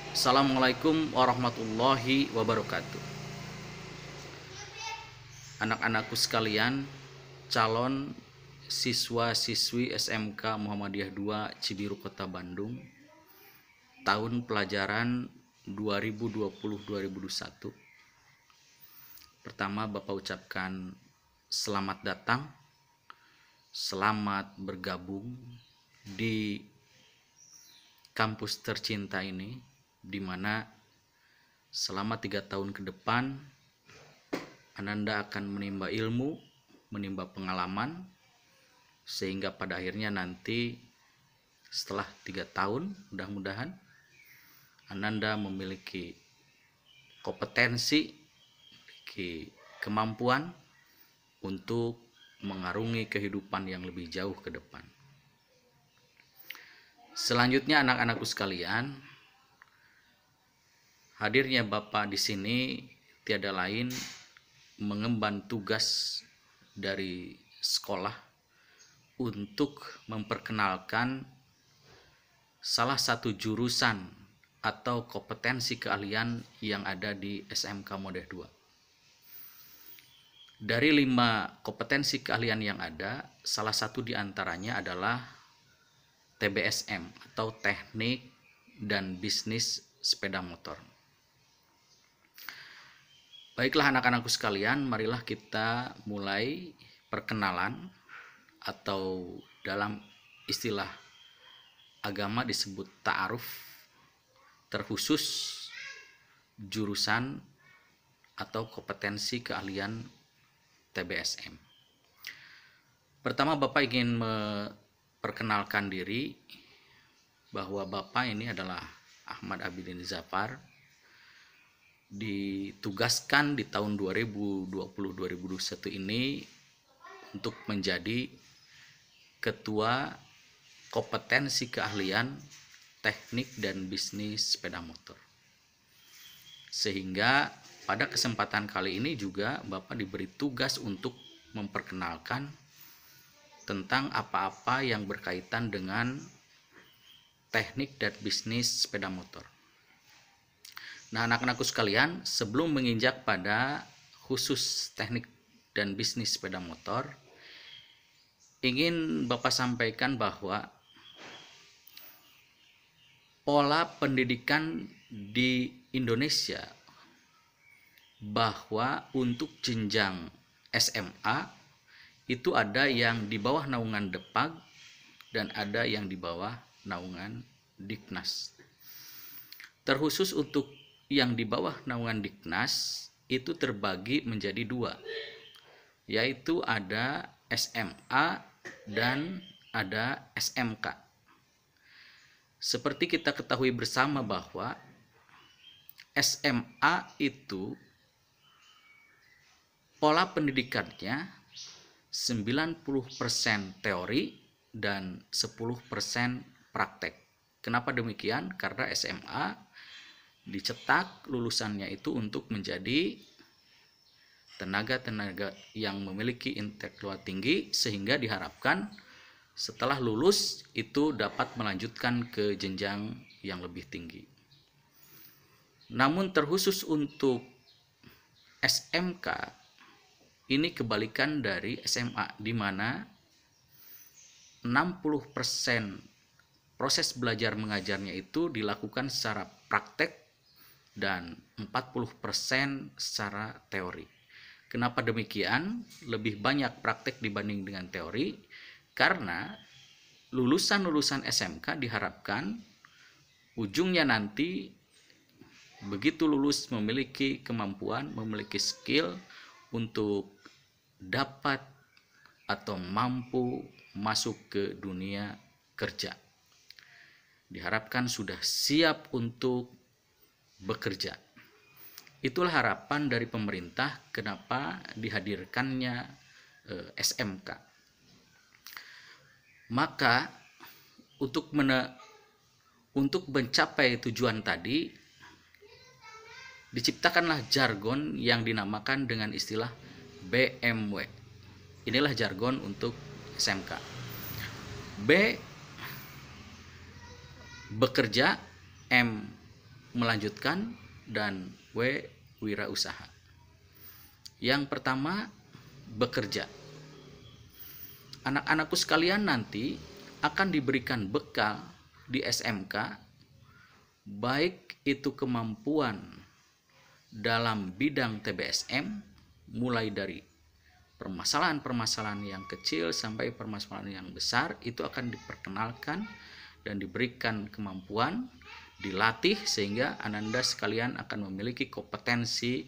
Assalamualaikum warahmatullahi wabarakatuh. Anak-anakku sekalian, calon siswa-siswi SMK Muhammadiyah 2 Cibiru Kota Bandung, tahun pelajaran 2020-2021. Pertama, Bapak ucapkan selamat datang, selamat bergabung di kampus tercinta ini, di mana selama 3 tahun ke depan Ananda akan menimba ilmu, menimba pengalaman, sehingga pada akhirnya nanti setelah 3 tahun mudah-mudahan Ananda memiliki kompetensi, memiliki kemampuan untuk mengarungi kehidupan yang lebih jauh ke depan. Selanjutnya anak-anakku sekalian, hadirnya Bapak di sini tiada lain mengemban tugas dari sekolah untuk memperkenalkan salah satu jurusan atau kompetensi keahlian yang ada di SMK Muhammadiyah 2. Dari 5 kompetensi keahlian yang ada, salah satu diantaranya adalah TBSM atau Teknik dan Bisnis Sepeda Motor. Baiklah anak-anakku sekalian, marilah kita mulai perkenalan atau dalam istilah agama disebut ta'aruf, terkhusus jurusan atau kompetensi keahlian TBSM. Pertama, Bapak ingin memperkenalkan diri bahwa Bapak ini adalah Ahmad Abidin Zafar, ditugaskan di tahun 2020-2021 ini untuk menjadi ketua kompetensi keahlian teknik dan bisnis sepeda motor. Sehingga pada kesempatan kali ini juga Bapak diberi tugas untuk memperkenalkan tentang apa-apa yang berkaitan dengan teknik dan bisnis sepeda motor. Nah, anak-anakku sekalian, sebelum menginjak pada khusus teknik dan bisnis sepeda motor, ingin Bapak sampaikan bahwa pola pendidikan di Indonesia, bahwa untuk jenjang SMA itu ada yang di bawah naungan Depag dan ada yang di bawah naungan Diknas. Terkhusus untuk yang di bawah naungan Diknas itu terbagi menjadi 2, yaitu ada SMA dan ada SMK. Seperti kita ketahui bersama bahwa SMA itu pola pendidikannya 90% teori dan 10% praktek. Kenapa demikian? Karena SMA dicetak lulusannya itu untuk menjadi tenaga-tenaga yang memiliki intelektual tinggi, sehingga diharapkan setelah lulus itu dapat melanjutkan ke jenjang yang lebih tinggi. Namun terkhusus untuk SMK ini kebalikan dari SMA, di mana 60% proses belajar mengajarnya itu dilakukan secara praktek dan 40% secara teori. Kenapa demikian? Lebih banyak praktek dibanding dengan teori, karena lulusan-lulusan SMK diharapkan ujungnya nanti begitu lulus memiliki kemampuan, memiliki skill untuk dapat atau mampu masuk ke dunia kerja. Diharapkan sudah siap untuk bekerja. Itulah harapan dari pemerintah kenapa dihadirkannya SMK. Maka untuk mencapai tujuan tadi diciptakanlah jargon yang dinamakan dengan istilah BMW. Inilah jargon untuk SMK. B bekerja, M melanjutkan, dan W, wirausaha. Yang pertama, bekerja. Anak-anakku sekalian nanti akan diberikan bekal di SMK, baik itu kemampuan dalam bidang TBSM, mulai dari permasalahan-permasalahan yang kecil sampai permasalahan yang besar, itu akan diperkenalkan dan diberikan kemampuan, dilatih, sehingga Ananda sekalian akan memiliki kompetensi,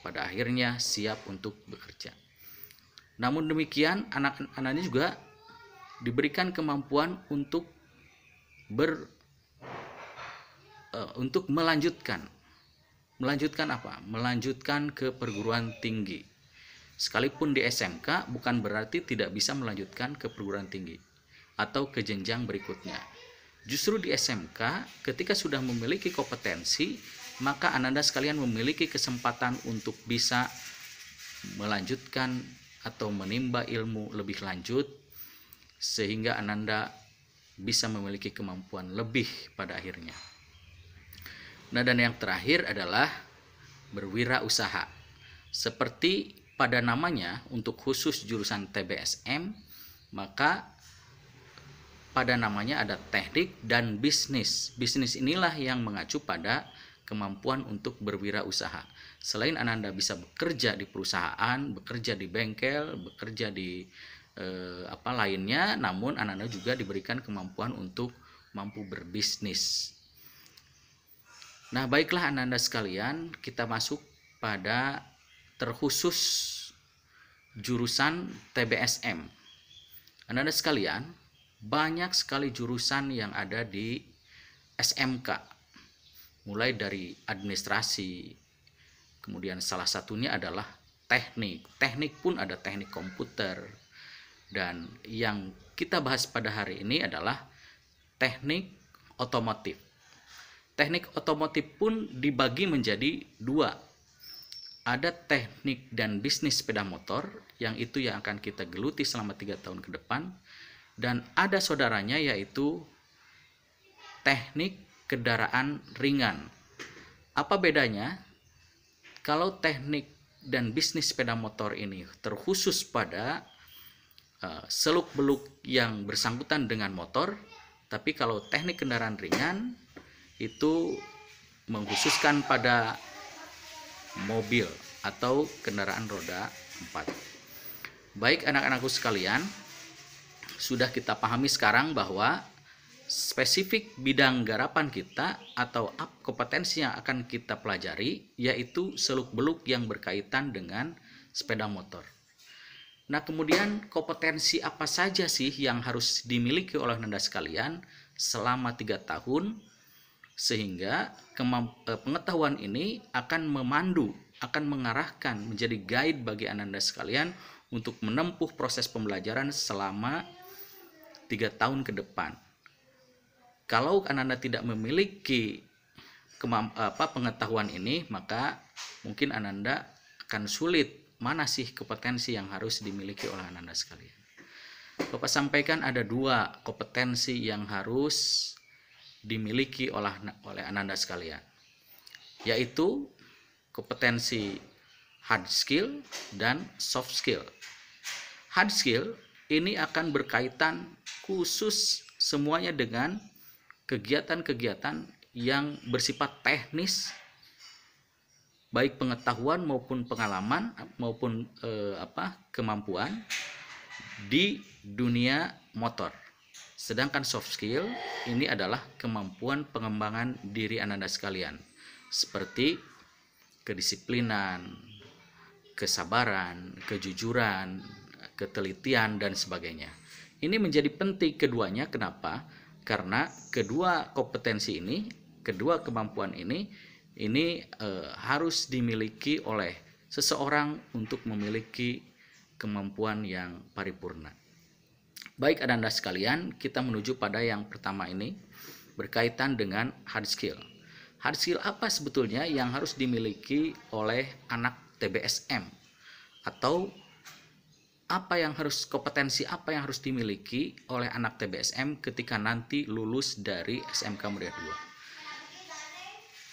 pada akhirnya siap untuk bekerja. Namun demikian, anak-anak ini juga diberikan kemampuan untuk melanjutkan apa? Melanjutkan ke perguruan tinggi. Sekalipun di SMK bukan berarti tidak bisa melanjutkan ke perguruan tinggi atau ke jenjang berikutnya. Justru di SMK ketika sudah memiliki kompetensi, maka Ananda sekalian memiliki kesempatan untuk bisa melanjutkan atau menimba ilmu lebih lanjut, sehingga Ananda bisa memiliki kemampuan lebih pada akhirnya. Nah, dan yang terakhir adalah berwirausaha. Seperti pada namanya, untuk khusus jurusan TBSM, maka pada namanya ada teknik dan bisnis. Bisnis inilah yang mengacu pada kemampuan untuk berwirausaha. Selain Ananda bisa bekerja di perusahaan, bekerja di bengkel, bekerja di lainnya, namun Ananda juga diberikan kemampuan untuk mampu berbisnis. Nah, baiklah Ananda sekalian, kita masuk pada terkhusus jurusan TBSM. Ananda sekalian, banyak sekali jurusan yang ada di SMK. Mulai dari administrasi, kemudian salah satunya adalah teknik. Teknik pun ada teknik komputer. Dan yang kita bahas pada hari ini adalah teknik otomotif. Teknik otomotif pun dibagi menjadi dua. Ada teknik dan bisnis sepeda motor, yang itu yang akan kita geluti selama 3 tahun ke depan. Dan ada saudaranya, yaitu teknik kendaraan ringan. Apa bedanya? Kalau teknik dan bisnis sepeda motor ini terkhusus pada seluk-beluk yang bersangkutan dengan motor, tapi kalau teknik kendaraan ringan itu mengkhususkan pada mobil atau kendaraan roda 4. Baik anak-anakku sekalian, sudah kita pahami sekarang bahwa spesifik bidang garapan kita atau kompetensi yang akan kita pelajari yaitu seluk-beluk yang berkaitan dengan sepeda motor. Nah, kemudian kompetensi apa saja sih yang harus dimiliki oleh Ananda sekalian selama 3 tahun, sehingga pengetahuan ini akan memandu, akan mengarahkan, menjadi guide bagi Ananda sekalian untuk menempuh proses pembelajaran selama 3 tahun ke depan. Kalau Ananda tidak memiliki pengetahuan ini, maka mungkin Ananda akan sulit. Mana sih kompetensi yang harus dimiliki oleh Ananda sekalian? Bapak sampaikan ada 2 kompetensi yang harus dimiliki oleh Ananda sekalian, yaitu kompetensi hard skill dan soft skill. Hard skill ini akan berkaitan khusus semuanya dengan kegiatan-kegiatan yang bersifat teknis, baik pengetahuan maupun pengalaman maupun kemampuan di dunia motor. Sedangkan soft skill ini adalah kemampuan pengembangan diri Ananda sekalian, seperti kedisiplinan, kesabaran, kejujuran, ketelitian, dan sebagainya. Ini menjadi penting keduanya. Kenapa? Karena kedua kompetensi ini, kedua kemampuan ini harus dimiliki oleh seseorang untuk memiliki kemampuan yang paripurna. Baik Ananda sekalian, kita menuju pada yang pertama ini, berkaitan dengan hard skill. Hard skill apa sebetulnya yang harus dimiliki oleh anak TBSM? Atau kompetensi apa yang harus dimiliki oleh anak TBSM ketika nanti lulus dari SMK Muria II?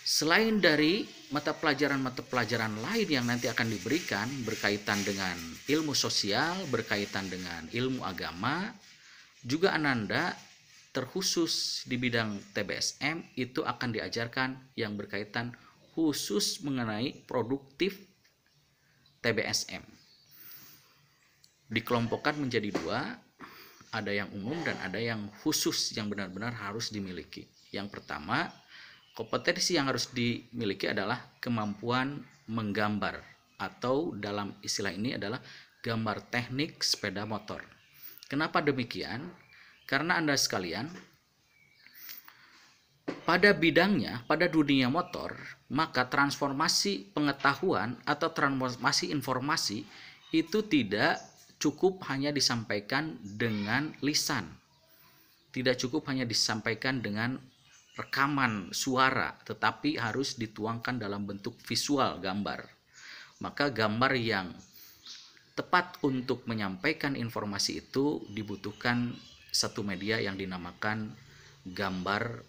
Selain dari mata pelajaran lain yang nanti akan diberikan berkaitan dengan ilmu sosial, berkaitan dengan ilmu agama, juga Ananda terkhusus di bidang TBSM itu akan diajarkan yang berkaitan khusus mengenai produktif TBSM. Dikelompokkan menjadi dua, ada yang umum dan ada yang khusus yang benar-benar harus dimiliki. Yang pertama, kompetensi yang harus dimiliki adalah kemampuan menggambar, atau dalam istilah ini adalah gambar teknik sepeda motor. Kenapa demikian? Karena Anda sekalian, pada bidangnya, pada dunia motor, maka transformasi pengetahuan atau transformasi informasi itu tidak cukup hanya disampaikan dengan lisan. Tidak cukup hanya disampaikan dengan rekaman suara, tetapi harus dituangkan dalam bentuk visual gambar. Maka gambar yang tepat untuk menyampaikan informasi itu dibutuhkan satu media yang dinamakan gambar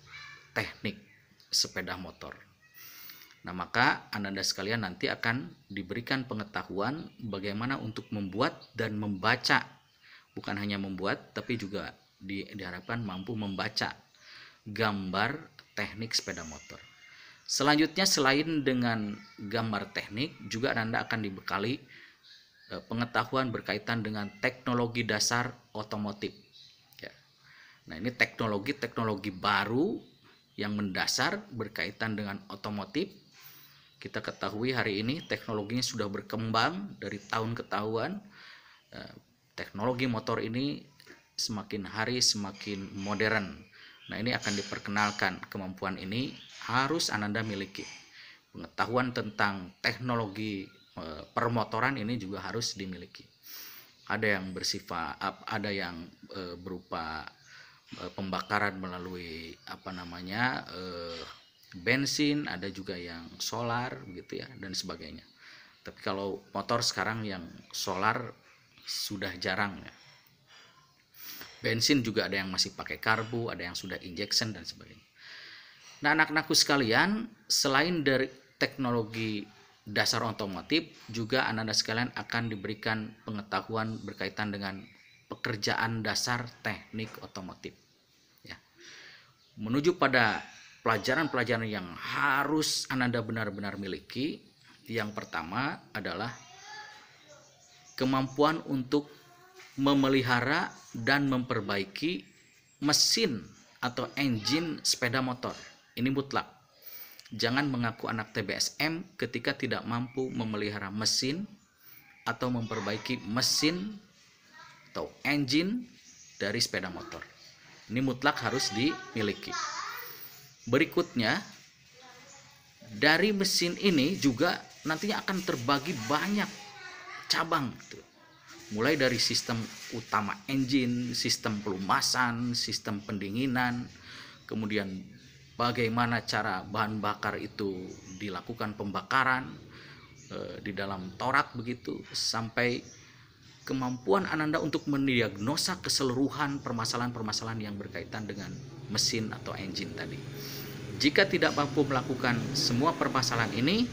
teknik sepeda motor. Nah, maka Ananda sekalian nanti akan diberikan pengetahuan bagaimana untuk membuat dan membaca. Bukan hanya membuat, tapi juga diharapkan mampu membaca gambar teknik sepeda motor. Selanjutnya, selain dengan gambar teknik, juga Anda akan dibekali pengetahuan berkaitan dengan teknologi dasar otomotif. Ya. Nah, ini teknologi baru yang mendasar berkaitan dengan otomotif. Kita ketahui hari ini teknologinya sudah berkembang dari tahun ke tahun. Teknologi motor ini semakin hari semakin modern. Nah, ini akan diperkenalkan, kemampuan ini harus Ananda miliki. Pengetahuan tentang teknologi permotoran ini juga harus dimiliki. Ada yang ada yang berupa pembakaran melalui bensin, ada juga yang solar gitu ya, dan sebagainya. Tapi kalau motor sekarang yang solar sudah jarang ya. Bensin juga ada yang masih pakai karbu, ada yang sudah injection dan sebagainya. Nah, anak-anakku sekalian, selain dari teknologi dasar otomotif, juga Ananda sekalian akan diberikan pengetahuan berkaitan dengan pekerjaan dasar teknik otomotif. Ya. Menuju pada pelajaran-pelajaran yang harus Ananda benar-benar miliki, yang pertama adalah kemampuan untuk memelihara dan memperbaiki mesin atau engine sepeda motor. Ini mutlak. Jangan mengaku anak TBSM ketika tidak mampu memelihara mesin atau memperbaiki mesin atau engine dari sepeda motor. Ini mutlak harus dimiliki. Berikutnya, dari mesin ini juga nantinya akan terbagi banyak cabang. Mulai dari sistem utama engine, sistem pelumasan, sistem pendinginan, kemudian bagaimana cara bahan bakar itu dilakukan pembakaran di dalam torak begitu, sampai kemampuan Ananda untuk mendiagnosa keseluruhan permasalahan-permasalahan yang berkaitan dengan mesin atau engine tadi. Jika tidak mampu melakukan semua permasalahan ini,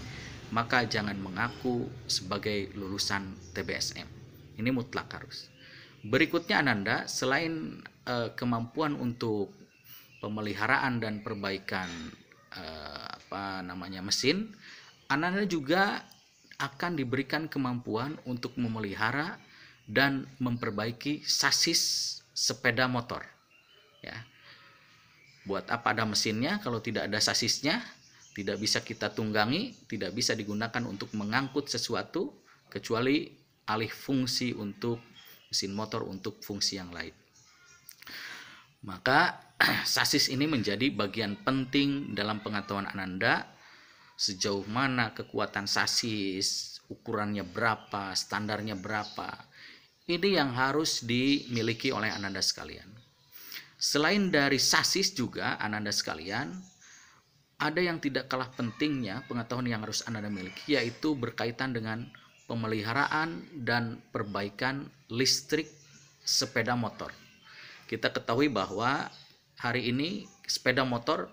maka jangan mengaku sebagai lulusan TBSM. Ini mutlak harus. Berikutnya Ananda, selain kemampuan untuk pemeliharaan dan perbaikan mesin, Ananda juga akan diberikan kemampuan untuk memelihara dan memperbaiki sasis sepeda motor. Ya. Buat apa ada mesinnya kalau tidak ada sasisnya? Tidak bisa kita tunggangi, tidak bisa digunakan untuk mengangkut sesuatu, kecuali alih fungsi untuk mesin motor untuk fungsi yang lain. Maka sasis ini menjadi bagian penting dalam pengetahuan Ananda, sejauh mana kekuatan sasis, ukurannya berapa, standarnya berapa. Ini yang harus dimiliki oleh Ananda sekalian. Selain dari sasis juga Ananda sekalian, ada yang tidak kalah pentingnya pengetahuan yang harus Ananda miliki, yaitu berkaitan dengan pemeliharaan dan perbaikan listrik sepeda motor. Kita ketahui bahwa hari ini sepeda motor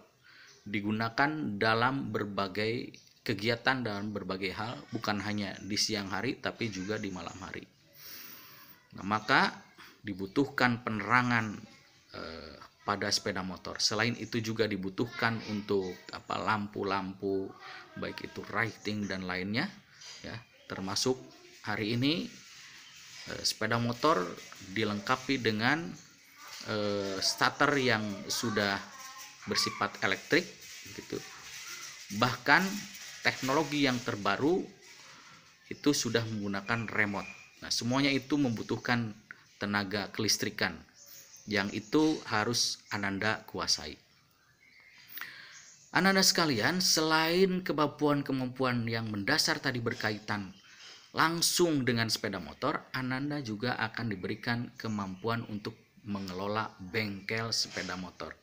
digunakan dalam berbagai kegiatan, dalam berbagai hal, bukan hanya di siang hari tapi juga di malam hari. Nah, maka dibutuhkan penerangan pada sepeda motor. Selain itu juga dibutuhkan untuk lampu-lampu, baik itu lighting dan lainnya, ya. Termasuk hari ini sepeda motor dilengkapi dengan starter yang sudah bersifat elektrik, gitu. Bahkan teknologi yang terbaru itu sudah menggunakan remote. Nah, semuanya itu membutuhkan tenaga kelistrikan yang itu harus Ananda kuasai. Ananda sekalian, selain kemampuan-kemampuan yang mendasar tadi berkaitan langsung dengan sepeda motor, Ananda juga akan diberikan kemampuan untuk mengelola bengkel sepeda motor.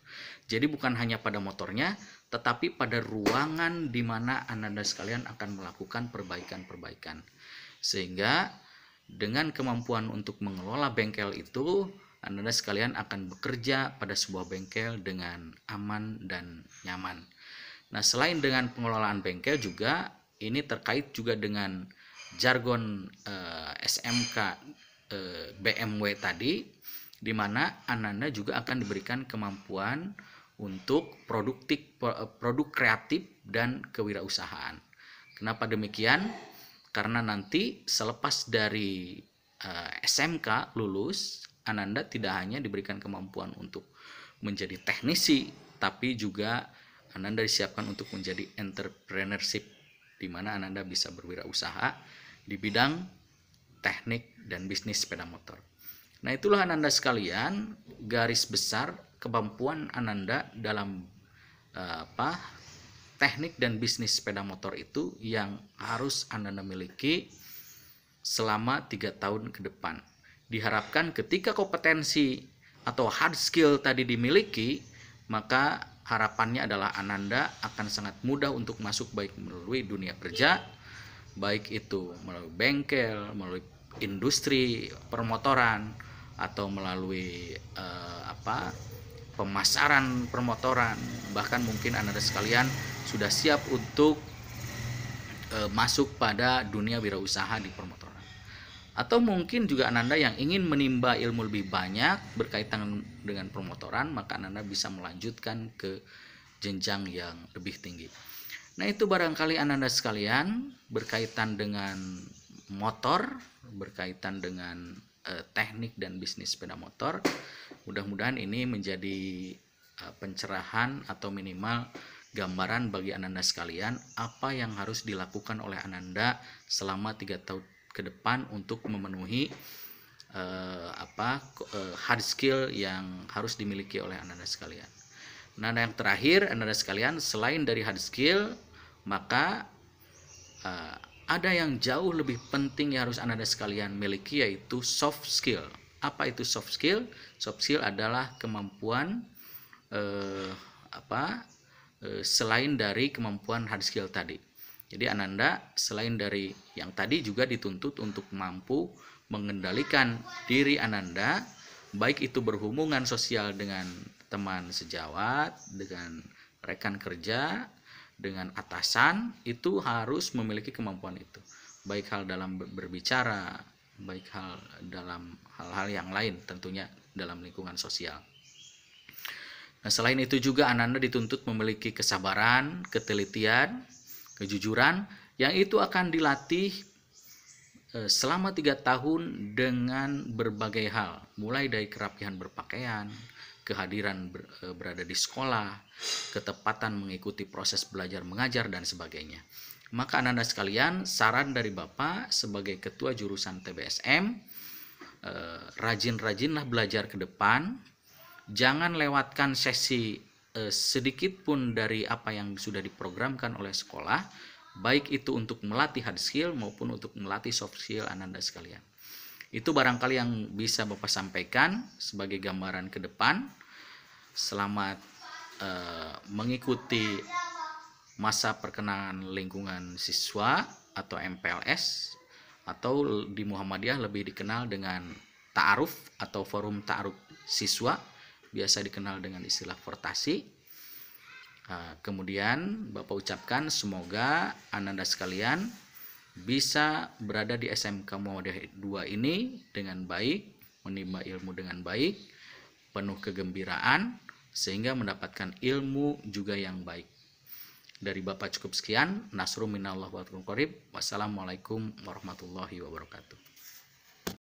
Jadi bukan hanya pada motornya, tetapi pada ruangan di mana Ananda sekalian akan melakukan perbaikan-perbaikan. Sehingga dengan kemampuan untuk mengelola bengkel itu, Anda sekalian akan bekerja pada sebuah bengkel dengan aman dan nyaman. Nah, selain dengan pengelolaan bengkel juga, ini terkait juga dengan jargon SMK BMW tadi, di mana Ananda juga akan diberikan kemampuan untuk produk kreatif dan kewirausahaan. Kenapa demikian? Karena nanti selepas dari SMK lulus, Ananda tidak hanya diberikan kemampuan untuk menjadi teknisi, tapi juga Ananda disiapkan untuk menjadi entrepreneurship, di mana Ananda bisa berwirausaha di bidang teknik dan bisnis sepeda motor. Nah, itulah Ananda sekalian garis besar kemampuan Ananda dalam teknik dan bisnis sepeda motor itu yang harus Ananda miliki selama 3 tahun ke depan. Diharapkan ketika kompetensi atau hard skill tadi dimiliki, maka harapannya adalah Ananda akan sangat mudah untuk masuk baik melalui dunia kerja, baik itu melalui bengkel, melalui industri permotoran, atau melalui pemasaran permotoran. Bahkan mungkin Anda sekalian sudah siap untuk masuk pada dunia wirausaha di permotoran. Atau mungkin juga Anda yang ingin menimba ilmu lebih banyak berkaitan dengan permotoran, maka Anda bisa melanjutkan ke jenjang yang lebih tinggi. Nah, itu barangkali Anda sekalian berkaitan dengan motor, berkaitan dengan teknik dan bisnis sepeda motor. Mudah-mudahan ini menjadi pencerahan atau minimal gambaran bagi Ananda sekalian apa yang harus dilakukan oleh Ananda selama 3 tahun ke depan untuk memenuhi hard skill yang harus dimiliki oleh Ananda sekalian. Nah, yang terakhir Ananda sekalian, selain dari hard skill, maka ada yang jauh lebih penting yang harus Ananda sekalian miliki, yaitu soft skill. Apa itu soft skill? Soft skill adalah kemampuan selain dari kemampuan hard skill tadi. Jadi Ananda selain dari yang tadi juga dituntut untuk mampu mengendalikan diri Ananda, baik itu berhubungan sosial dengan teman sejawat, dengan rekan kerja, dengan atasan, itu harus memiliki kemampuan itu. Baik hal dalam berbicara, baik hal dalam hal-hal yang lain, tentunya dalam lingkungan sosial. Nah, selain itu juga Ananda dituntut memiliki kesabaran, ketelitian, kejujuran, yang itu akan dilatih selama 3 tahun dengan berbagai hal, mulai dari kerapihan berpakaian, kehadiran berada di sekolah, ketepatan mengikuti proses belajar mengajar, dan sebagainya. Maka Ananda sekalian, saran dari Bapak sebagai ketua jurusan TBSM, rajin-rajinlah belajar ke depan, jangan lewatkan sesi sedikit pun dari apa yang sudah diprogramkan oleh sekolah, baik itu untuk melatih hard skill maupun untuk melatih soft skill Ananda sekalian. Itu barangkali yang bisa Bapak sampaikan sebagai gambaran ke depan. Selamat mengikuti masa perkenalan lingkungan siswa atau MPLS, atau di Muhammadiyah lebih dikenal dengan ta'aruf atau forum ta'aruf siswa, biasa dikenal dengan istilah fortasi. Kemudian Bapak ucapkan semoga Ananda sekalian bisa berada di SMK Muhammadiyah 2 ini dengan baik, menimba ilmu dengan baik, penuh kegembiraan, sehingga mendapatkan ilmu juga yang baik. Dari Bapak cukup sekian. Nasrun minallah wa qarib. Wassalamualaikum warahmatullahi wabarakatuh.